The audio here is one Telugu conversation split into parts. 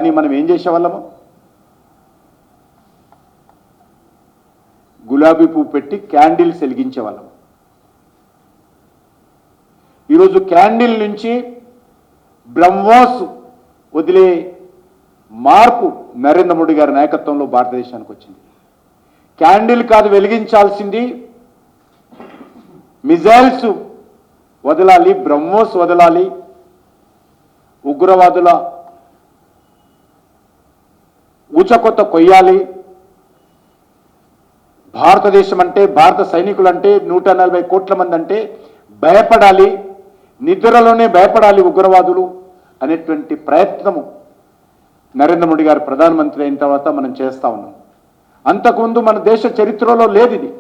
కానీ మనం ఏం చేసేవాళ్ళము? గులాబీ పువ్వు పెట్టి క్యాండిల్స్ వెలిగించేవాళ్ళం. ఈరోజు క్యాండిల్ నుంచి బ్రహ్మోస్ వదిలే మార్పు నరేంద్ర మోడీ గారి నాయకత్వంలో భారతదేశానికి వచ్చింది. క్యాండిల్ కాదు వెలిగించాల్సింది, మిజైల్స్ వదలాలి, బ్రహ్మోస్ వదలాలి, ఉగ్రవాదుల ఊచకొత్త కొయ్యాలి. భారతదేశం అంటే, భారత సైనికులంటే 140 కోట్ల మంది అంటే భయపడాలి, నిద్రలోనే భయపడాలి ఉగ్రవాదులు అనేటువంటి ప్రయత్నము నరేంద్ర మోడీ గారు ప్రధానమంత్రి అయిన తర్వాత మనం చేస్తా ఉన్నాం. అంతకుముందు మన దేశ చరిత్రలో లేదు ఇది.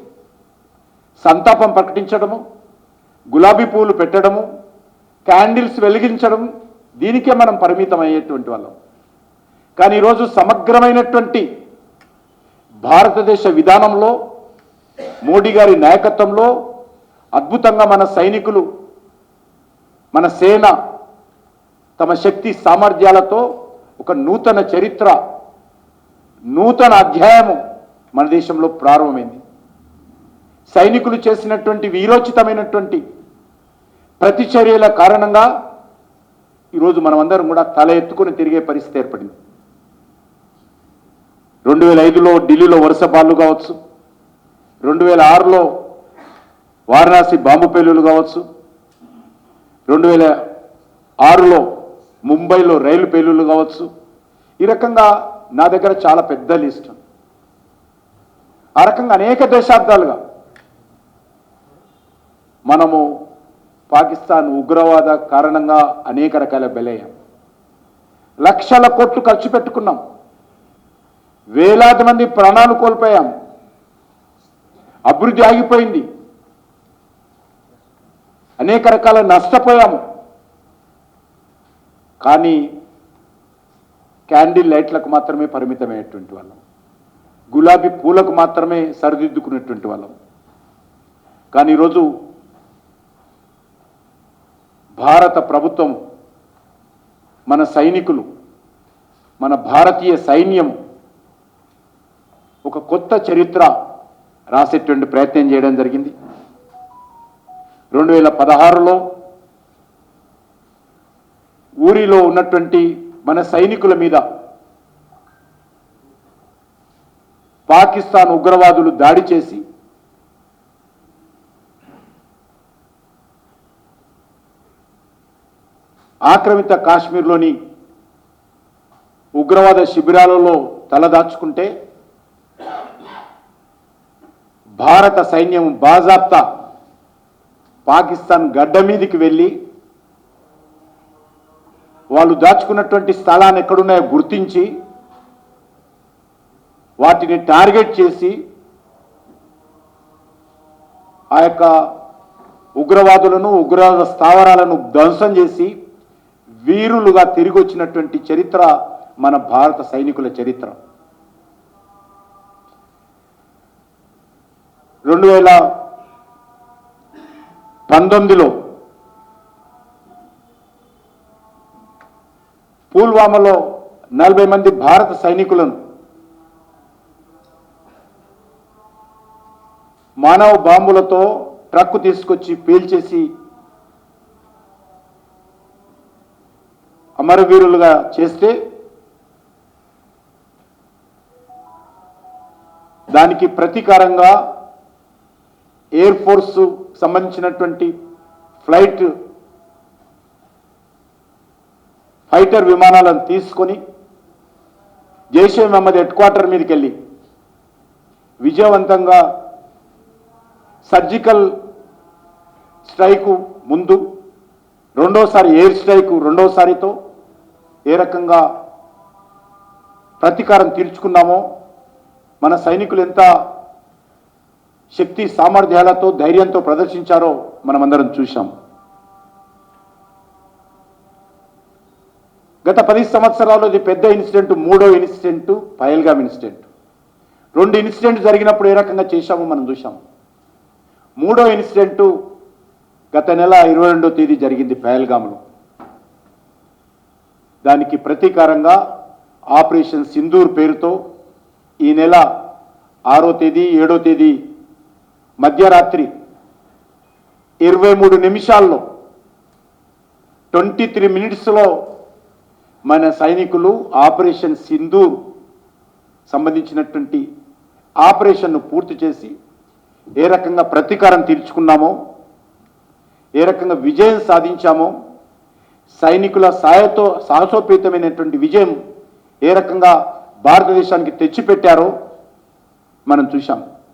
సంతాపం ప్రకటించడము, గులాబీ పూలు పెట్టడము, క్యాండిల్స్ వెలిగించడం, దీనికే మనం పరిమితం అయ్యేటువంటి వాళ్ళం. కానీ ఈరోజు సమగ్రమైనటువంటి భారతదేశ విధానంలో మోడీ గారి నాయకత్వంలో అద్భుతంగా మన సైనికులు, మన సేన తమ శక్తి సామర్థ్యాలతో ఒక నూతన చరిత్ర, నూతన అధ్యాయము మన దేశంలో ప్రారంభమైంది. సైనికులు చేసినటువంటి వీరోచితమైనటువంటి ప్రతిచర్యల కారణంగా ఈరోజు మనమందరం కూడా తల ఎత్తుకుని తిరిగే పరిస్థితి ఏర్పడింది. 2005లో ఢిల్లీలో వరుస బాంబులు కావచ్చు, 2006లో వారణాసి బాంబు పేలులు కావచ్చు, 2006లో ముంబైలో రైలు పేలులు కావచ్చు. ఈ రకంగా నా దగ్గర చాలా పెద్ద లిస్ట్. ఆ రకంగా అనేక దశాబ్దాలుగా మనము పాకిస్తాన్ ఉగ్రవాద కారణంగా అనేక రకాల బలయ్యాం. లక్షల కోట్లు ఖర్చు పెట్టుకున్నాం, వేలాది మంది ప్రాణాలు కోల్పోయాం, అభివృద్ధి ఆగిపోయింది, అనేక రకాల నష్టపోయాము. కానీ క్యాండిల్ లైట్లకు మాత్రమే పరిమితమైనటువంటి వాళ్ళం, గులాబీ పూలకు మాత్రమే సరిదిద్దుకునేటువంటి వాళ్ళం. కానీ ఈరోజు భారత ప్రభుత్వం, మన సైనికులు, మన భారతీయ సైన్యం ఒక కొత్త చరిత్ర రాసేటువంటి ప్రయత్నం చేయడం జరిగింది. 2016లో ఊరిలో ఉన్నటువంటి మన సైనికుల మీద పాకిస్తాన్ ఉగ్రవాదులు దాడి చేసి ఆక్రమిత కాశ్మీర్లోని ఉగ్రవాద శిబిరాలలో తలదాచుకుంటే భారత సైన్యం బాజాప్తా పాకిస్తాన్ గడ్డ మీదికి వెళ్ళి వాళ్ళు దాచుకున్నటువంటి స్థలాన్ని ఎక్కడున్నాయో గుర్తించి వాటిని టార్గెట్ చేసి ఆ యొక్క ఉగ్రవాదులను, ఉగ్రవాద స్థావరాలను ధ్వంసం చేసి వీరులుగా తిరిగి వచ్చినటువంటి చరిత్ర మన భారత సైనికుల చరిత్ర. 2019లో పుల్వామాలో 40 మంది భారత సైనికులను మానవ బాంబులతో ట్రక్కు తీసుకొచ్చి పేల్చేసి అమరవీరులుగా చేస్తే దానికి ప్రతీకారంగా ఎయిర్ ఫోర్స్ సంబంధించినటువంటి ఫైటర్ విమానాలను తీసుకొని జైషే మహమ్మద్ హెడ్ క్వార్టర్ మీదకి వెళ్ళి విజయవంతంగా సర్జికల్ స్ట్రైకు ముందు రెండోసారి ఎయిర్ స్ట్రైకు రెండోసారితో ఏ రకంగా ప్రతీకారం తీర్చుకున్నామో, మన సైనికులు ఎంత శక్తి సామర్థ్యాలతో ధైర్యంతో ప్రదర్శించారో మనమందరం చూశాం. గత 10 సంవత్సరాల్లో ఇది పెద్ద ఇన్సిడెంట్, 3వ ఇన్సిడెంట్ పహల్గామ్ ఇన్సిడెంట్. 2 ఇన్సిడెంట్ జరిగినప్పుడు ఏ రకంగా చేశామో మనం చూశాం. 3వ ఇన్సిడెంట్ గత నెల 22వ తేదీ జరిగింది పహల్గామ్లో. దానికి ప్రతీకారంగా ఆపరేషన్ సింధూర్ పేరుతో ఈ నెల 6వ తేదీ 7వ తేదీ మధ్యరాత్రి 23 నిమిషాల్లో 23 మినిట్స్లో మన సైనికులు ఆపరేషన్ సింధూర్ సంబంధించినటువంటి ఆపరేషన్ను పూర్తి చేసి ఏ రకంగా ప్రతీకారం తీర్చుకున్నామో, ఏ రకంగా విజయం సాధించామో, సైనికుల సాహసోపేతమైనటువంటి విజయం ఏ రకంగా భారతదేశానికి తెచ్చిపెట్టారో మనం చూశాం.